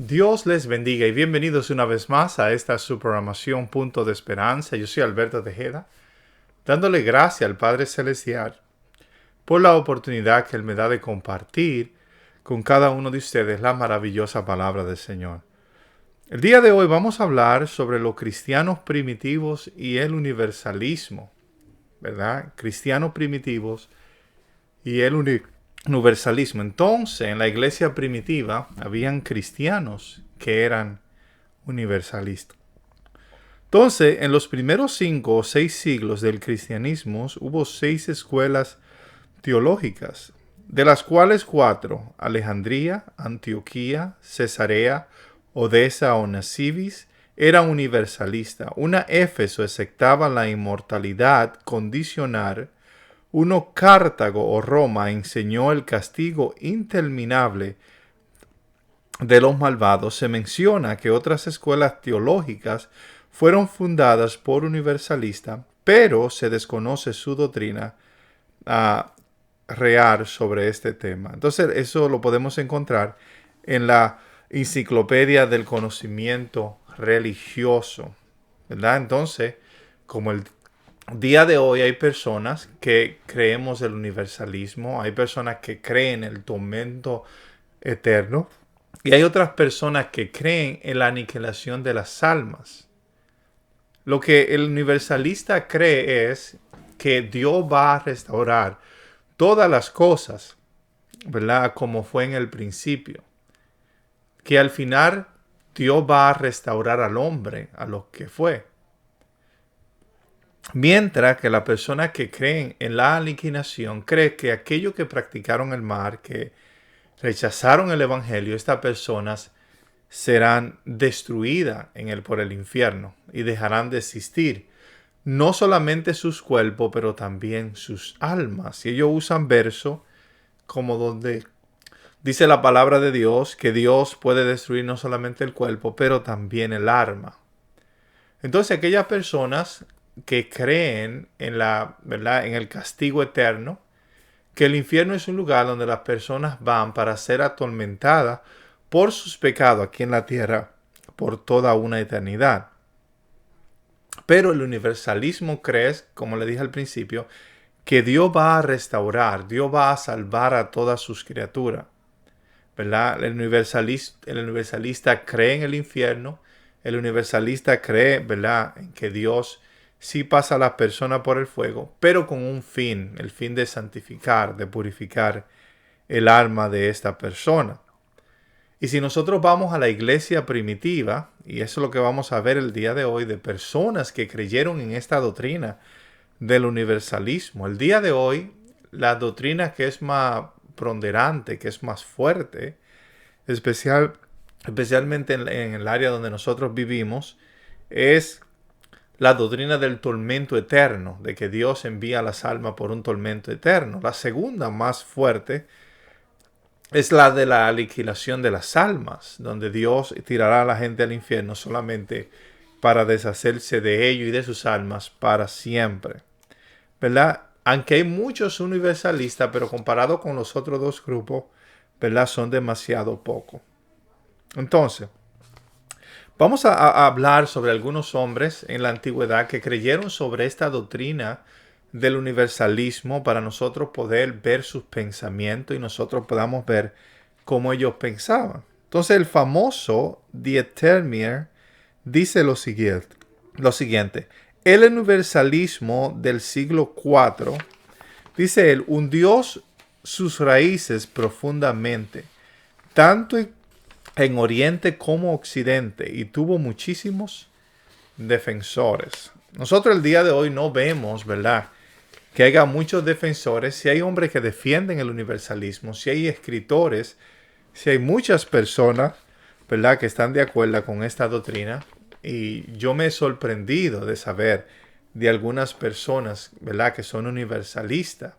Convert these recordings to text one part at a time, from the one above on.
Dios les bendiga y bienvenidos una vez más a esta su programación Punto de Esperanza. Yo soy Alberto Tejeda, dándole gracias al Padre Celestial por la oportunidad que Él me da de compartir con cada uno de ustedes la maravillosa palabra del Señor. El día de hoy vamos a hablar sobre los cristianos primitivos y el universalismo, ¿verdad? Cristianos primitivos y el universalismo. Entonces, en la iglesia primitiva habían cristianos que eran universalistas. Entonces, en los primeros 5 o 6 siglos del cristianismo hubo 6 escuelas teológicas, de las cuales 4, Alejandría, Antioquía, Cesarea, Odesa o Nasivis, era universalista. Una Éfeso aceptaba la inmortalidad condicional. Uno, Cartago o Roma, enseñó el castigo interminable de los malvados. Se menciona que otras escuelas teológicas fueron fundadas por universalistas, pero se desconoce su doctrina real sobre este tema. Entonces, eso lo podemos encontrar en la Enciclopedia del Conocimiento Religioso, ¿verdad? Entonces, como el día de hoy hay personas que creemos el universalismo, hay personas que creen el tormento eterno y hay otras personas que creen en la aniquilación de las almas. Lo que el universalista cree es que Dios va a restaurar todas las cosas, ¿verdad? Como fue en el principio. Que al final Dios va a restaurar al hombre a lo que fue. Mientras que la persona que cree en la aniquilación cree que aquellos que practicaron el mal, que rechazaron el evangelio, estas personas serán destruidas por el infierno y dejarán de existir. No solamente sus cuerpos, pero también sus almas. Y ellos usan versos como donde dice la palabra de Dios que Dios puede destruir no solamente el cuerpo, pero también el alma. Entonces aquellas personas que creen ¿verdad? En el castigo eterno, que el infierno es un lugar donde las personas van para ser atormentadas por sus pecados aquí en la tierra por toda una eternidad. Pero el universalismo cree, como le dije al principio, que Dios va a restaurar, Dios va a salvar a todas sus criaturas, ¿verdad? El universalista cree en el infierno, el universalista cree, ¿verdad?, en que Dios sí pasa a las personas por el fuego, pero con un fin, el fin de santificar, de purificar el alma de esta persona. Y si nosotros vamos a la iglesia primitiva, y eso es lo que vamos a ver el día de hoy, de personas que creyeron en esta doctrina del universalismo, el día de hoy, la doctrina que es más ponderante, que es más fuerte, especialmente en el área donde nosotros vivimos, es la doctrina del tormento eterno, de que Dios envía a las almas por un tormento eterno. La segunda, más fuerte, es la de la aniquilación de las almas, donde Dios tirará a la gente al infierno solamente para deshacerse de ellos y de sus almas para siempre, ¿verdad? Aunque hay muchos universalistas, pero comparado con los otros dos grupos, ¿verdad? Son demasiado pocos. Entonces, vamos a hablar sobre algunos hombres en la antigüedad que creyeron sobre esta doctrina del universalismo para nosotros poder ver sus pensamientos y nosotros podamos ver cómo ellos pensaban. Entonces el famoso Dietermir dice lo siguiente. El universalismo del siglo IV, dice él, hundió sus raíces profundamente, tanto en Oriente como Occidente, y tuvo muchísimos defensores. Nosotros el día de hoy no vemos, ¿verdad?, que haya muchos defensores. Si hay hombres que defienden el universalismo, si hay escritores, si hay muchas personas, ¿verdad?, que están de acuerdo con esta doctrina. Y yo me he sorprendido de saber de algunas personas, ¿verdad?, que son universalistas.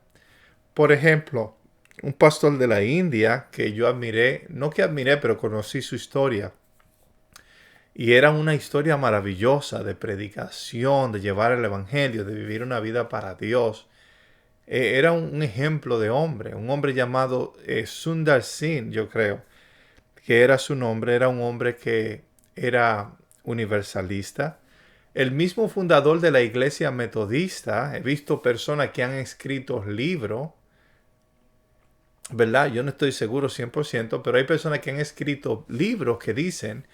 Por ejemplo, un pastor de la India que yo admiré, no que admiré, pero conocí su historia. Y era una historia maravillosa de predicación, de llevar el evangelio, de vivir una vida para Dios. Era un ejemplo de hombre, un hombre llamado Sundar Singh, yo creo, que era su nombre, era un hombre que era universalista. El mismo fundador de la iglesia metodista, he visto personas que han escrito libros, ¿verdad? Yo no estoy seguro 100%, pero hay personas que han escrito libros que dicen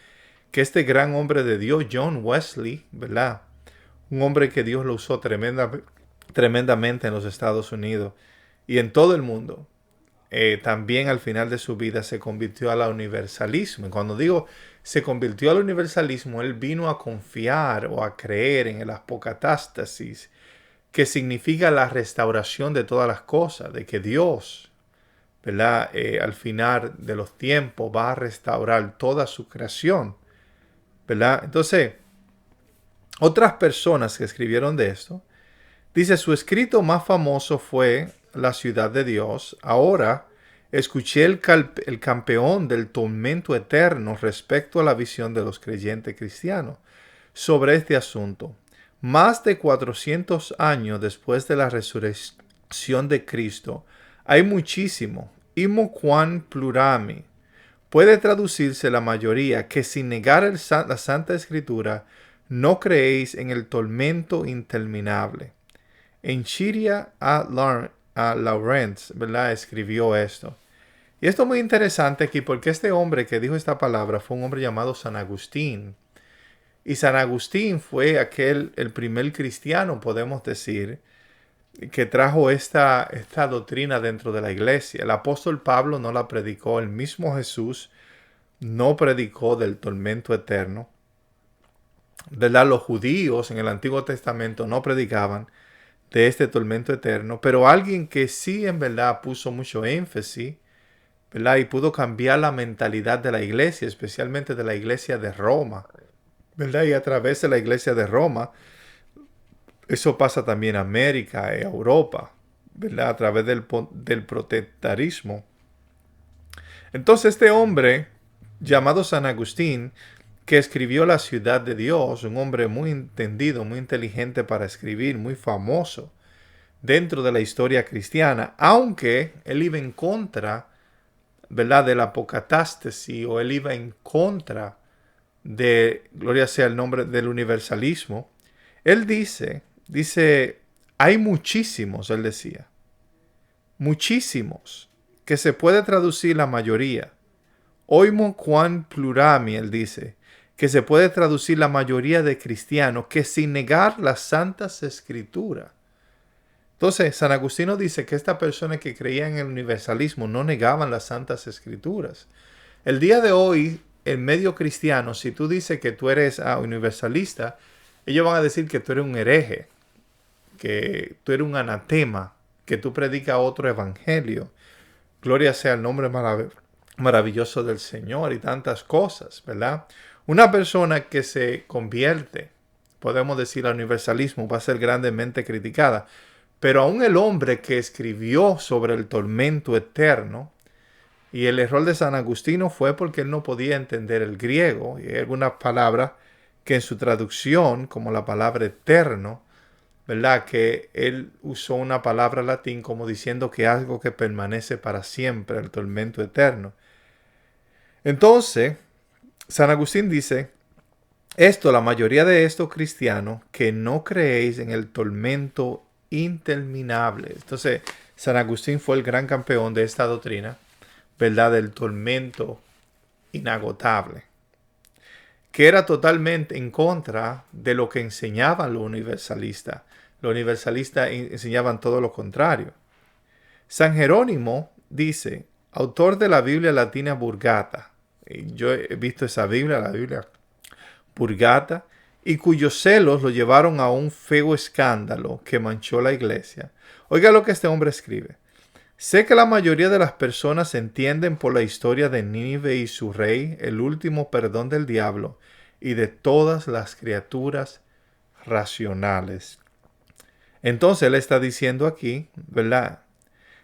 que este gran hombre de Dios, John Wesley, ¿verdad? Un hombre que Dios lo usó tremendamente en los Estados Unidos y en todo el mundo. También al final de su vida se convirtió al universalismo. Y cuando digo se convirtió al universalismo, él vino a confiar o a creer en el apocatástasis, que significa la restauración de todas las cosas, de que Dios, ¿verdad? Al final de los tiempos va a restaurar toda su creación, ¿verdad? Entonces, otras personas que escribieron de esto, dice, su escrito más famoso fue La ciudad de Dios. Ahora escuché el campeón del tormento eterno respecto a la visión de los creyentes cristianos sobre este asunto. Más de 400 años después de la resurrección de Cristo, hay muchísimo, imo quam plurami. Puede traducirse la mayoría que sin negar la Santa Escritura, no creéis en el tormento interminable. En Chiria a Lawrence, ¿verdad? Escribió esto. Y esto es muy interesante aquí porque este hombre que dijo esta palabra fue un hombre llamado San Agustín. Y San Agustín fue el primer cristiano, podemos decir, que trajo esta doctrina dentro de la iglesia. El apóstol Pablo no la predicó, el mismo Jesús no predicó del tormento eterno. ¿Verdad? Los judíos en el Antiguo Testamento no predicaban de este tormento eterno, pero alguien que sí en verdad puso mucho énfasis, ¿verdad? Y pudo cambiar la mentalidad de la iglesia, especialmente de la iglesia de Roma, ¿verdad? Y a través de la iglesia de Roma, eso pasa también en América, en Europa, ¿verdad? A través del protestantismo. Entonces este hombre, llamado San Agustín, que escribió La ciudad de Dios, un hombre muy entendido, muy inteligente para escribir, muy famoso dentro de la historia cristiana, aunque él iba en contra, ¿verdad?, del apocatástasis, o él iba en contra de, gloria sea el nombre, del universalismo. Él dice, hay muchísimos, él decía, muchísimos, que se puede traducir la mayoría. Oimo quam plurami, él dice, que se puede traducir la mayoría de cristianos, que sin negar las santas escrituras. Entonces, San Agustín dice que esta persona que creía en el universalismo no negaban las santas escrituras. El día de hoy, en medio cristiano, si tú dices que tú eres universalista, ellos van a decir que tú eres un hereje, que tú eres un anatema, que tú predicas otro evangelio. Gloria sea el nombre maravilloso del Señor y tantas cosas, ¿verdad? Una persona que se convierte, podemos decir, al universalismo, va a ser grandemente criticada. Pero aún el hombre que escribió sobre el tormento eterno, y el error de San Agustín fue porque él no podía entender el griego, y hay algunas palabras que en su traducción, como la palabra eterno, ¿verdad?, que él usó una palabra latín como diciendo que algo que permanece para siempre, el tormento eterno. Entonces, San Agustín dice, la mayoría de estos cristianos que no creéis en el tormento interminable. Entonces, San Agustín fue el gran campeón de esta doctrina, ¿verdad?, del tormento inagotable, que era totalmente en contra de lo que enseñaban los universalistas. Los universalistas enseñaban todo lo contrario. San Jerónimo dice, autor de la Biblia latina Vulgata, yo he visto esa Biblia, la Biblia Vulgata, y cuyos celos lo llevaron a un feo escándalo que manchó la iglesia. Oiga lo que este hombre escribe. Sé que la mayoría de las personas entienden por la historia de Nínive y su rey el último perdón del diablo y de todas las criaturas racionales. Entonces él está diciendo aquí, ¿verdad?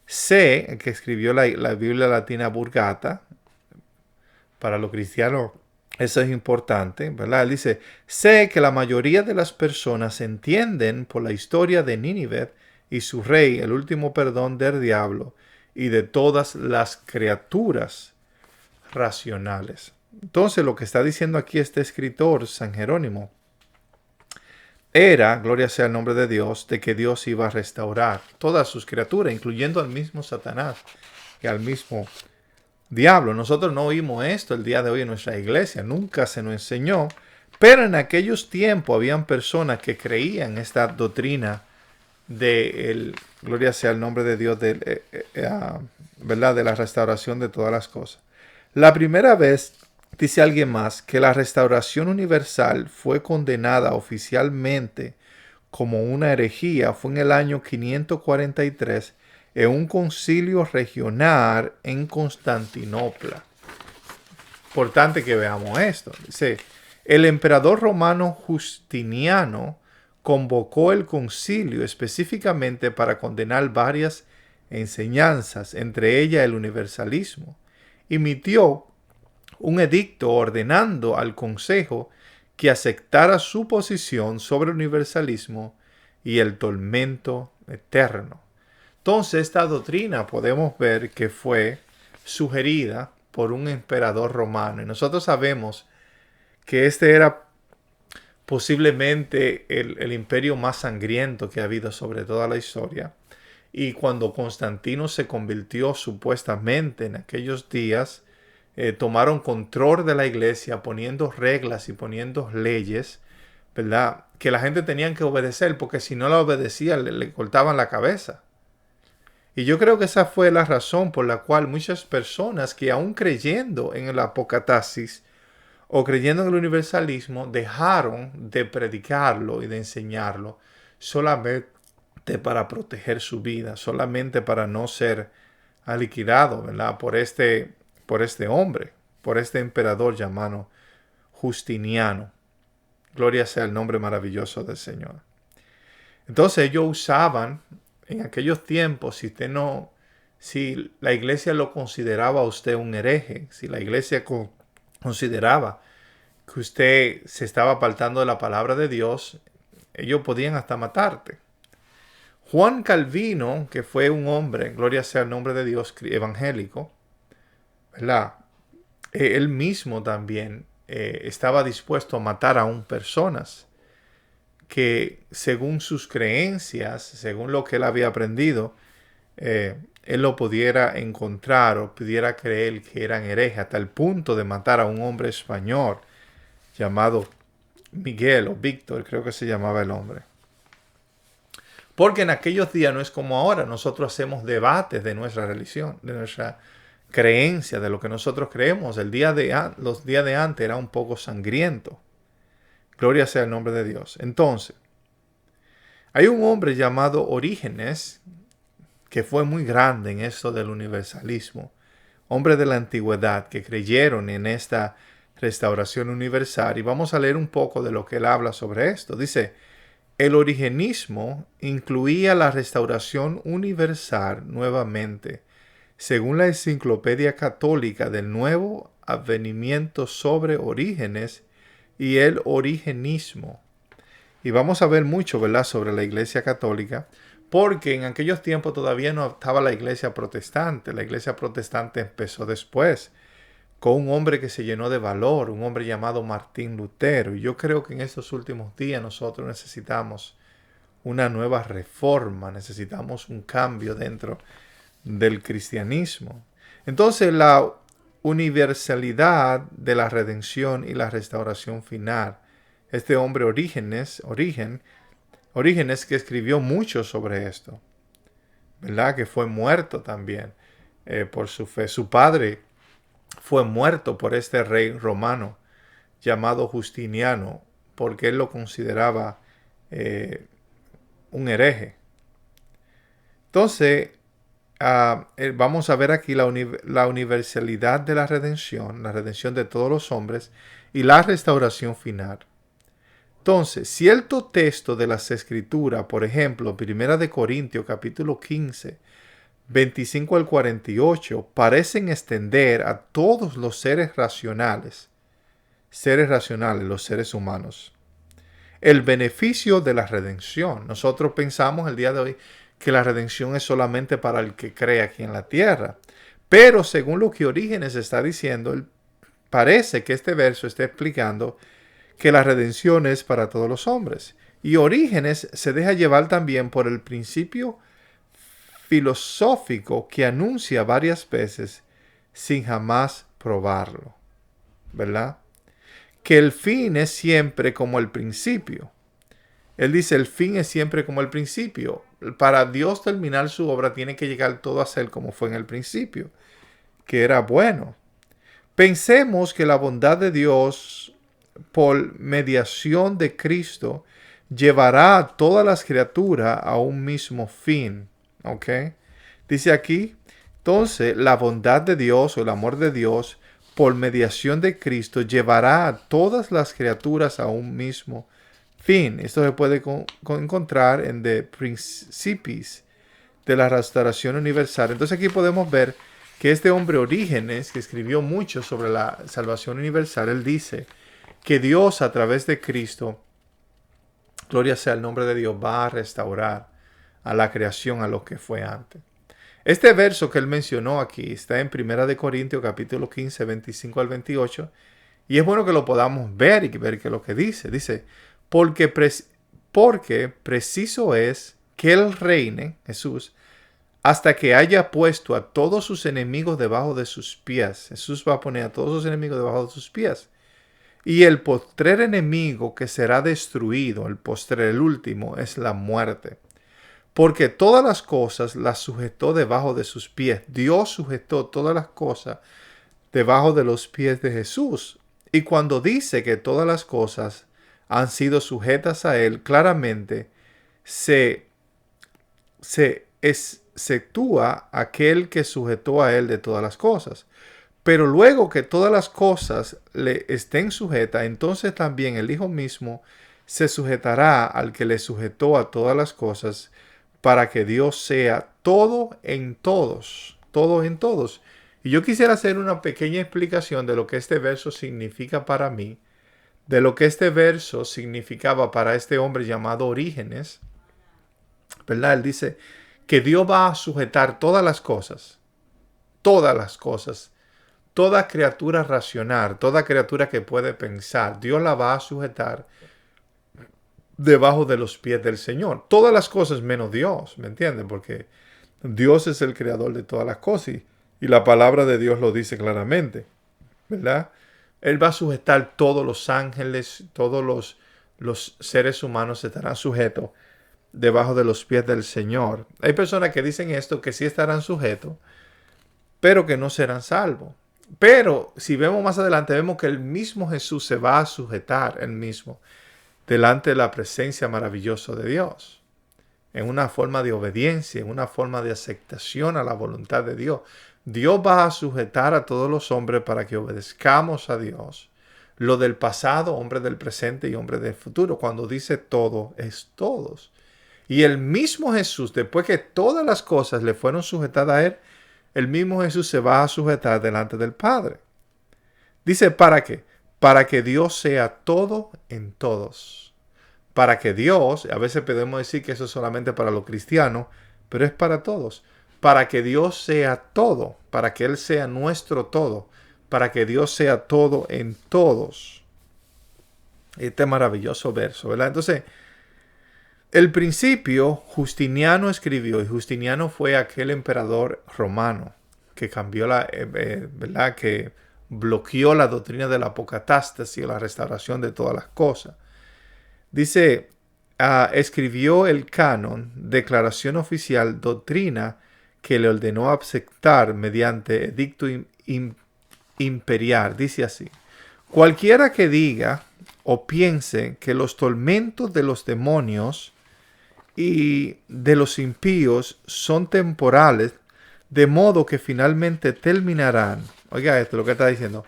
Sé, el que escribió la Biblia latina Vulgata, para los cristianos eso es importante, ¿verdad? Él dice, sé que la mayoría de las personas entienden por la historia de Nínive y su rey el último perdón del diablo y de todas las criaturas racionales. Entonces lo que está diciendo aquí este escritor, San Jerónimo, era, gloria sea el nombre de Dios, de que Dios iba a restaurar todas sus criaturas, incluyendo al mismo Satanás y al mismo diablo. Nosotros no oímos esto el día de hoy en nuestra iglesia, nunca se nos enseñó, pero en aquellos tiempos habían personas que creían esta doctrina de gloria sea el nombre de Dios, ¿verdad? De la restauración de todas las cosas. La primera vez, dice alguien más, que la restauración universal fue condenada oficialmente como una herejía fue en el año 543 en un concilio regional en Constantinopla. Importante que veamos esto. Dice, el emperador romano Justiniano convocó el concilio específicamente para condenar varias enseñanzas, entre ellas el universalismo. Emitió un edicto ordenando al consejo que aceptara su posición sobre el universalismo y el tormento eterno. Entonces, esta doctrina podemos ver que fue sugerida por un emperador romano. Y nosotros sabemos que este era posiblemente el imperio más sangriento que ha habido sobre toda la historia. Y cuando Constantino se convirtió supuestamente en aquellos días, tomaron control de la iglesia poniendo reglas y poniendo leyes, ¿verdad? Que la gente tenía que obedecer, porque si no la obedecía le cortaban la cabeza. Y yo creo que esa fue la razón por la cual muchas personas que aún creyendo en el apocataxis o creyendo en el universalismo dejaron de predicarlo y de enseñarlo solamente para proteger su vida, solamente para no ser liquidado, ¿verdad? por este hombre, por este emperador llamado Justiniano. Gloria sea el nombre maravilloso del Señor. Entonces ellos usaban en aquellos tiempos, si la iglesia lo consideraba a usted un hereje, si la iglesia consideraba que usted se estaba apartando de la palabra de Dios, ellos podían hasta matarte. Juan Calvino, que fue un hombre, gloria sea el nombre de Dios, evangélico, ¿verdad? Él mismo también estaba dispuesto a matar aún personas que según sus creencias, según lo que él había aprendido, él lo pudiera encontrar o pudiera creer que eran herejes, hasta el punto de matar a un hombre español llamado Miguel o Víctor, creo que se llamaba el hombre. Porque en aquellos días no es como ahora, nosotros hacemos debates de nuestra religión, de nuestra creencia, de lo que nosotros creemos. Los días de antes era un poco sangriento. Gloria sea el nombre de Dios. Entonces, hay un hombre llamado Orígenes que fue muy grande en esto del universalismo. Hombre de la antigüedad que creyeron en esta restauración universal. Y vamos a leer un poco de lo que él habla sobre esto. Dice, el origenismo incluía la restauración universal nuevamente, según la Enciclopedia Católica del Nuevo Advenimiento sobre Orígenes y el origenismo. Y vamos a ver mucho, ¿verdad?, sobre la Iglesia Católica, porque en aquellos tiempos todavía no estaba la Iglesia Protestante. La Iglesia Protestante empezó después, con un hombre que se llenó de valor, un hombre llamado Martín Lutero. Y yo creo que en estos últimos días nosotros necesitamos una nueva reforma, necesitamos un cambio dentro del cristianismo. Entonces la universalidad de la redención y la restauración final. Este hombre Orígenes que escribió mucho sobre esto, ¿verdad? Que fue muerto también por su fe. Su padre fue muerto por este rey romano llamado Justiniano, porque él lo consideraba un hereje. Entonces, vamos a ver aquí la universalidad de la redención de todos los hombres y la restauración final. Entonces, cierto texto de las Escrituras, por ejemplo, 1 Corintios capítulo 15, 25 al 48, parecen extender a todos los seres racionales, los seres humanos, el beneficio de la redención. Nosotros pensamos el día de hoy que la redención es solamente para el que cree aquí en la tierra, Pero según lo que Orígenes está diciendo, parece que este verso está explicando que la redención es para todos los hombres. Y Orígenes se deja llevar también por el principio filosófico que anuncia varias veces sin jamás probarlo, ¿verdad? Que el fin es siempre como el principio. Él dice, el fin es siempre como el principio. Para Dios terminar su obra tiene que llegar todo a ser como fue en el principio, que era bueno. Pensemos que la bondad de Dios por mediación de Cristo llevará a todas las criaturas a un mismo fin. ¿Ok? Dice aquí, entonces la bondad de Dios o el amor de Dios por mediación de Cristo llevará a todas las criaturas a un mismo fin. Esto se puede encontrar en The Principis de la Restauración Universal. Entonces aquí podemos ver que este hombre Orígenes, que escribió mucho sobre la salvación universal, él dice que Dios a través de Cristo, gloria sea el nombre de Dios, va a restaurar a la creación a lo que fue antes. Este verso que él mencionó aquí está en 1 Corintios capítulo 15, 25 al 28, y es bueno que lo podamos ver y ver qué es lo que dice. Dice, porque preciso es que él reine, Jesús, hasta que haya puesto a todos sus enemigos debajo de sus pies. Jesús va a poner a todos sus enemigos debajo de sus pies. Y el postrer enemigo que será destruido, el último, es la muerte. Porque todas las cosas las sujetó debajo de sus pies. Dios sujetó todas las cosas debajo de los pies de Jesús. Y cuando dice que todas las cosas han sido sujetas a Él, claramente se exceptúa aquel que sujetó a Él de todas las cosas. Pero luego que todas las cosas le estén sujetas, entonces también el Hijo mismo se sujetará al que le sujetó a todas las cosas, para que Dios sea todo en todos, todo en todos. Y yo quisiera hacer una pequeña explicación de lo que este verso significa para mí, de lo que este verso significaba para este hombre llamado Orígenes, ¿verdad? Él dice que Dios va a sujetar todas las cosas, toda criatura racional, toda criatura que puede pensar, Dios la va a sujetar debajo de los pies del Señor. Todas las cosas menos Dios, ¿me entienden? Porque Dios es el creador de todas las cosas y la palabra de Dios lo dice claramente, ¿verdad? Él va a sujetar todos los ángeles, todos los seres humanos estarán sujetos debajo de los pies del Señor. Hay personas que dicen esto, que sí estarán sujetos, pero que no serán salvos. Pero si vemos más adelante, vemos que el mismo Jesús se va a sujetar él mismo delante de la presencia maravillosa de Dios, en una forma de obediencia, en una forma de aceptación a la voluntad de Dios. Dios va a sujetar a todos los hombres para que obedezcamos a Dios. Lo del pasado, hombre del presente y hombre del futuro. Cuando dice todo, es todos. Y el mismo Jesús, después que todas las cosas le fueron sujetadas a Él, el mismo Jesús se va a sujetar delante del Padre. Dice, ¿para qué? Para que Dios sea todo en todos. Para que Dios, a veces podemos decir que eso es solamente para los cristianos, pero es para todos. Para que Dios sea todo, para que Él sea nuestro todo, para que Dios sea todo en todos. Este maravilloso verso, ¿verdad? Entonces, el principio Justiniano escribió, y Justiniano fue aquel emperador romano que cambió ¿verdad? Que bloqueó la doctrina de la apocatástasis y la restauración de todas las cosas. Dice, escribió el canon, declaración oficial, doctrina que le ordenó aceptar mediante edicto imperial. Dice así, cualquiera que diga o piense que los tormentos de los demonios y de los impíos son temporales, de modo que finalmente terminarán. Oiga esto, lo que está diciendo.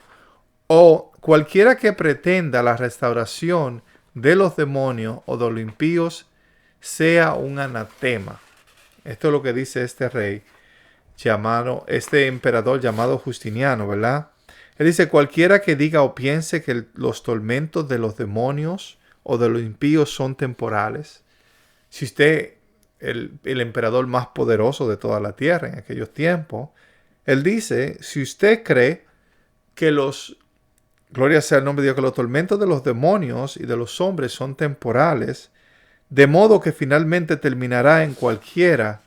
O cualquiera que pretenda la restauración de los demonios o de los impíos sea un anatema. Esto es lo que dice este rey este emperador llamado Justiniano, ¿verdad? Él dice, cualquiera que diga o piense que los tormentos de los demonios o de los impíos son temporales. Si el emperador más poderoso de toda la tierra en aquellos tiempos, Él dice, si usted cree que gloria sea el nombre de Dios, que los tormentos de los demonios y de los hombres son temporales, de modo que finalmente terminará en cualquiera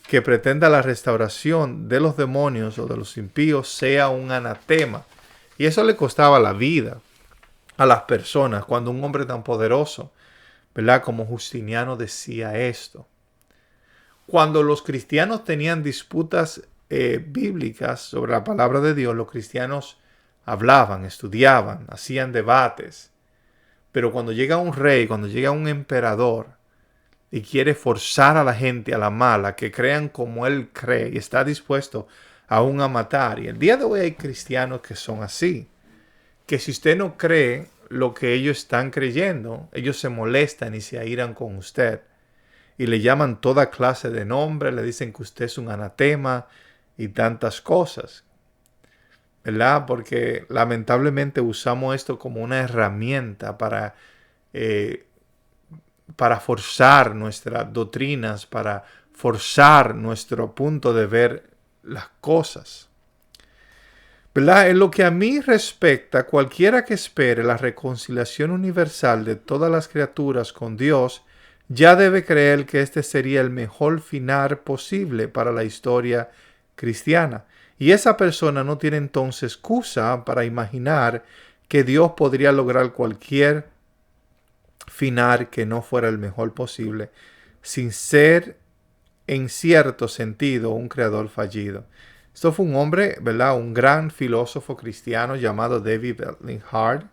que pretenda la restauración de los demonios o de los impíos sea un anatema. Y eso le costaba la vida a las personas cuando un hombre tan poderoso, ¿verdad? Como Justiniano decía esto. Cuando los cristianos tenían disputas bíblicas sobre la palabra de Dios, los cristianos hablaban, estudiaban, hacían debates. Pero cuando llega un rey, cuando llega un emperador y quiere forzar a la gente a la mala, que crean como él cree y está dispuesto aún a matar. Y el día de hoy hay cristianos que son así, que si usted no cree lo que ellos están creyendo, ellos se molestan y se airan con usted. Y le llaman toda clase de nombres, le dicen que usted es un anatema y tantas cosas. ¿Verdad? Porque lamentablemente usamos esto como una herramienta para forzar nuestras doctrinas, para forzar nuestro punto de ver las cosas. ¿Verdad? En lo que a mí respecta, cualquiera que espere la reconciliación universal de todas las criaturas con Dios, ya debe creer que este sería el mejor final posible para la historia cristiana. Y esa persona no tiene entonces excusa para imaginar que Dios podría lograr cualquier final que no fuera el mejor posible, sin ser en cierto sentido un creador fallido. Esto fue un hombre, ¿verdad? Un gran filósofo cristiano llamado David Bentley Hart.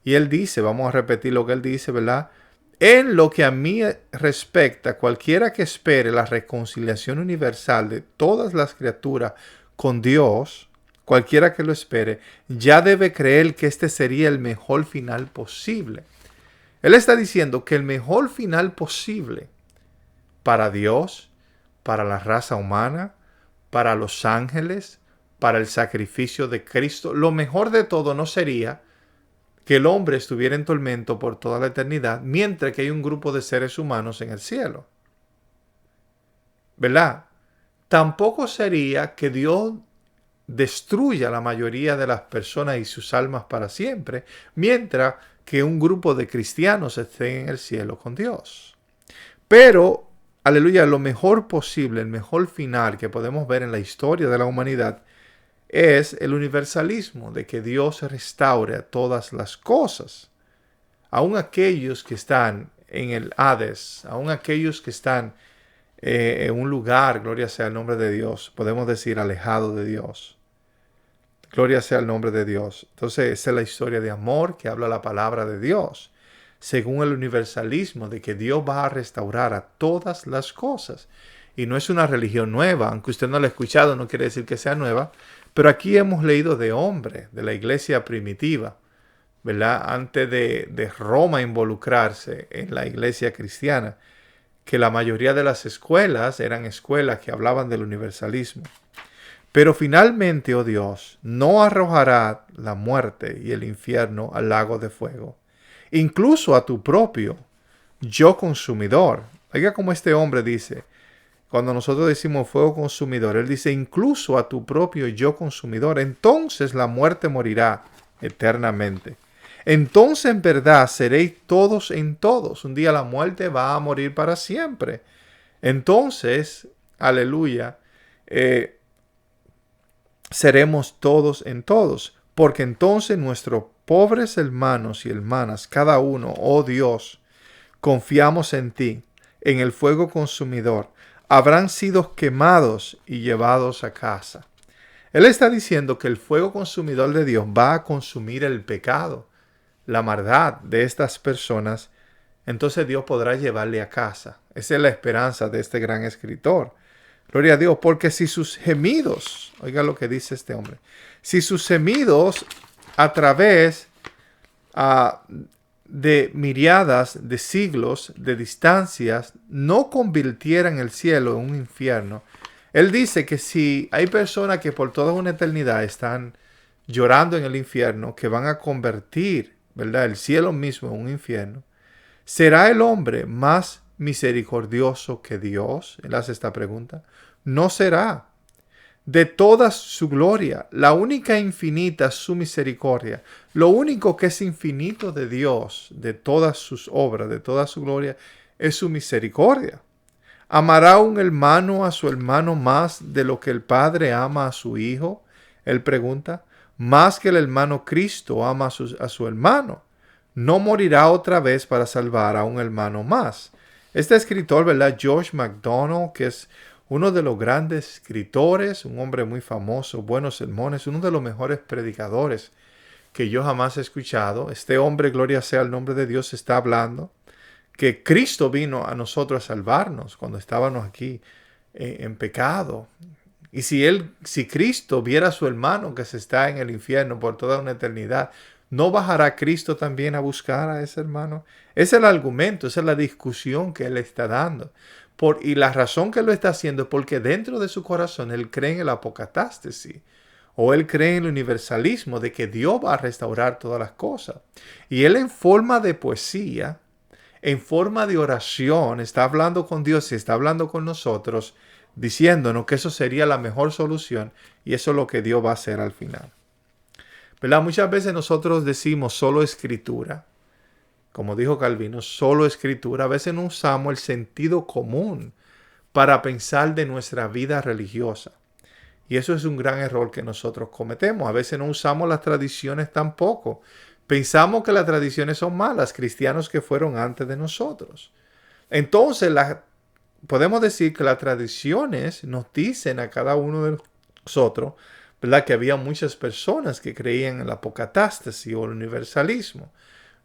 Y él dice, vamos a repetir lo que él dice, ¿verdad? En lo que a mí respecta, cualquiera que espere la reconciliación universal de todas las criaturas con Dios, cualquiera que lo espere, ya debe creer que este sería el mejor final posible. Él está diciendo que el mejor final posible para Dios, para la raza humana, para los ángeles, para el sacrificio de Cristo, lo mejor de todo no sería que el hombre estuviera en tormento por toda la eternidad, mientras que hay un grupo de seres humanos en el cielo. ¿Verdad? Tampoco sería que Dios destruya a la mayoría de las personas y sus almas para siempre, mientras que un grupo de cristianos estén en el cielo con Dios. Pero, aleluya, lo mejor posible, el mejor final que podemos ver en la historia de la humanidad es el universalismo, de que Dios restaure a todas las cosas. Aún aquellos que están en el Hades, aún aquellos que están en un lugar, gloria sea el nombre de Dios, podemos decir alejado de Dios. Gloria sea el nombre de Dios. Entonces, esa es la historia de amor que habla la palabra de Dios, según el universalismo de que Dios va a restaurar a todas las cosas. Y no es una religión nueva, aunque usted no la ha escuchado, no quiere decir que sea nueva, pero aquí hemos leído de hombres, de la iglesia primitiva, ¿verdad? Antes de Roma involucrarse en la iglesia cristiana, que la mayoría de las escuelas eran escuelas que hablaban del universalismo. Pero finalmente, oh Dios, no arrojará la muerte y el infierno al lago de fuego, incluso a tu propio yo consumidor. Oiga como este hombre dice, cuando nosotros decimos fuego consumidor, él dice incluso a tu propio yo consumidor. Entonces la muerte morirá eternamente. Entonces en verdad seréis todos en todos. Un día la muerte va a morir para siempre. Entonces, aleluya, seremos todos en todos. Porque entonces nuestros pobres hermanos y hermanas, cada uno, oh Dios, confiamos en ti, en el fuego consumidor, habrán sido quemados y llevados a casa. Él está diciendo que el fuego consumidor de Dios va a consumir el pecado, la maldad de estas personas. Entonces Dios podrá llevarle a casa. Esa es la esperanza de este gran escritor. Gloria a Dios, porque si sus gemidos, oiga lo que dice este hombre, si sus gemidos a través de miriadas de siglos de distancias no convirtieran el cielo en un infierno. Él dice que si hay personas que por toda una eternidad están llorando en el infierno, que van a convertir, ¿verdad?, el cielo mismo en un infierno, ¿será el hombre más misericordioso que Dios? Él hace esta pregunta. No será. de toda su gloria. La única infinita es su misericordia. Lo único que es infinito de Dios, de todas sus obras, de toda su gloria, es su misericordia. ¿Amará un hermano a su hermano más de lo que el Padre ama a su Hijo? Él pregunta. Más que el hermano Cristo ama a su hermano. No morirá otra vez para salvar a un hermano más. Este escritor, ¿verdad? George MacDonald, que es uno de los grandes escritores, un hombre muy famoso, buenos sermones, uno de los mejores predicadores que yo jamás he escuchado. Este hombre, gloria sea el nombre de Dios, está hablando que Cristo vino a nosotros a salvarnos cuando estábamos aquí en pecado. Y si Cristo viera a su hermano que se está en el infierno por toda una eternidad, ¿no bajará Cristo también a buscar a ese hermano? Ese es el argumento, esa es la discusión que él está dando. Y la razón que lo está haciendo es porque dentro de su corazón él cree en el apocatástasis. O él cree en el universalismo de que Dios va a restaurar todas las cosas. Y él en forma de poesía, en forma de oración, está hablando con Dios y está hablando con nosotros, diciéndonos que eso sería la mejor solución y eso es lo que Dios va a hacer al final. ¿Verdad? Muchas veces nosotros decimos solo escritura. Como dijo Calvino, solo escritura. A veces no usamos el sentido común para pensar de nuestra vida religiosa. Y eso es un gran error que nosotros cometemos. A veces no usamos las tradiciones tampoco. Pensamos que las tradiciones son malas, cristianos que fueron antes de nosotros. Entonces, podemos decir que las tradiciones nos dicen a cada uno de nosotros, ¿verdad?, que había muchas personas que creían en la apocatástasis o el universalismo.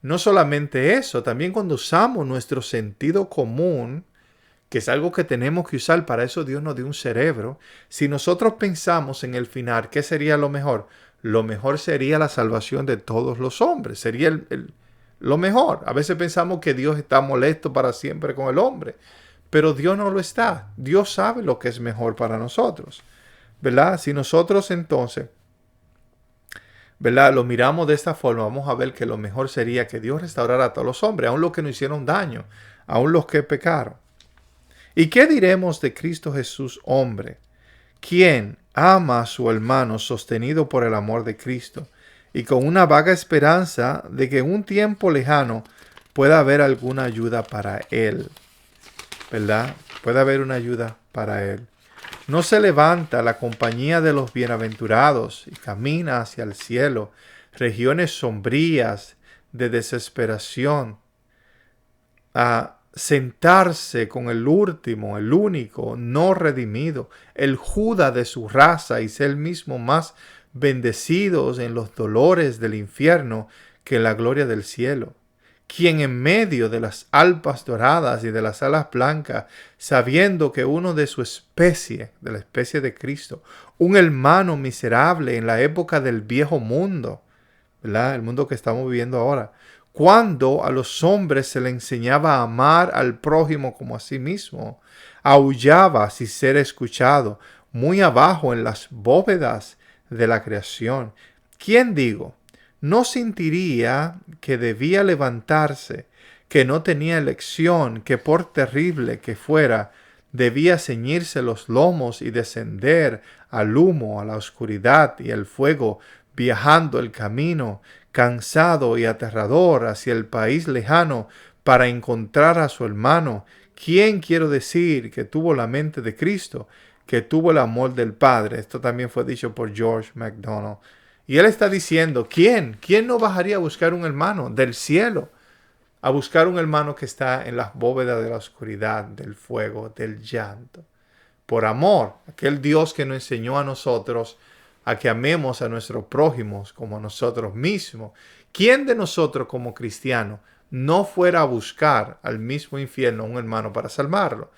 No solamente eso, también cuando usamos nuestro sentido común, que es algo que tenemos que usar, para eso Dios nos dio un cerebro. Si nosotros pensamos en el final, ¿qué sería lo mejor? Lo mejor sería la salvación de todos los hombres. Sería lo mejor. A veces pensamos que Dios está molesto para siempre con el hombre, pero Dios no lo está. Dios sabe lo que es mejor para nosotros, ¿verdad? Si nosotros entonces, ¿verdad?, lo miramos de esta forma, vamos a ver que lo mejor sería que Dios restaurara a todos los hombres, aun los que nos hicieron daño, aun los que pecaron. ¿Y qué diremos de Cristo Jesús, hombre, quien ama a su hermano sostenido por el amor de Cristo y con una vaga esperanza de que en un tiempo lejano pueda haber alguna ayuda para él? ¿Verdad? Puede haber una ayuda para él. No se levanta la compañía de los bienaventurados y camina hacia el cielo, regiones sombrías de desesperación, a sentarse con el último, el único, no redimido, el Judas de su raza, y ser el mismo más bendecidos en los dolores del infierno que en la gloria del cielo, quien en medio de las alpas doradas y de las alas blancas, sabiendo que uno de su especie, de la especie de Cristo, un hermano miserable en la época del viejo mundo, ¿verdad?, el mundo que estamos viviendo ahora, cuando a los hombres se le enseñaba a amar al prójimo como a sí mismo, aullaba sin ser escuchado, muy abajo en las bóvedas de la creación. ¿Quién, digo, no sentiría que debía levantarse, que no tenía elección, que por terrible que fuera, debía ceñirse los lomos y descender al humo, a la oscuridad y al fuego, viajando el camino, cansado y aterrador, hacia el país lejano, para encontrar a su hermano? ¿Quién, quiero decir, que tuvo la mente de Cristo, que tuvo el amor del Padre? Esto también fue dicho por George MacDonald. Y él está diciendo, ¿quién no bajaría a buscar un hermano del cielo? A buscar un hermano que está en las bóvedas de la oscuridad, del fuego, del llanto. Por amor, aquel Dios que nos enseñó a nosotros a que amemos a nuestros prójimos como a nosotros mismos. ¿Quién de nosotros como cristianos no fuera a buscar al mismo infierno a un hermano para salvarlo?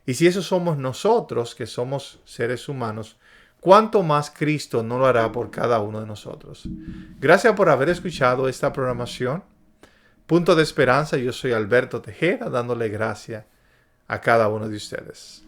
Y si eso somos nosotros, que somos seres humanos, ¿cuánto más Cristo no lo hará por cada uno de nosotros? Gracias por haber escuchado esta programación. Punto de Esperanza, yo soy Alberto Tejeda, dándole gracias a cada uno de ustedes.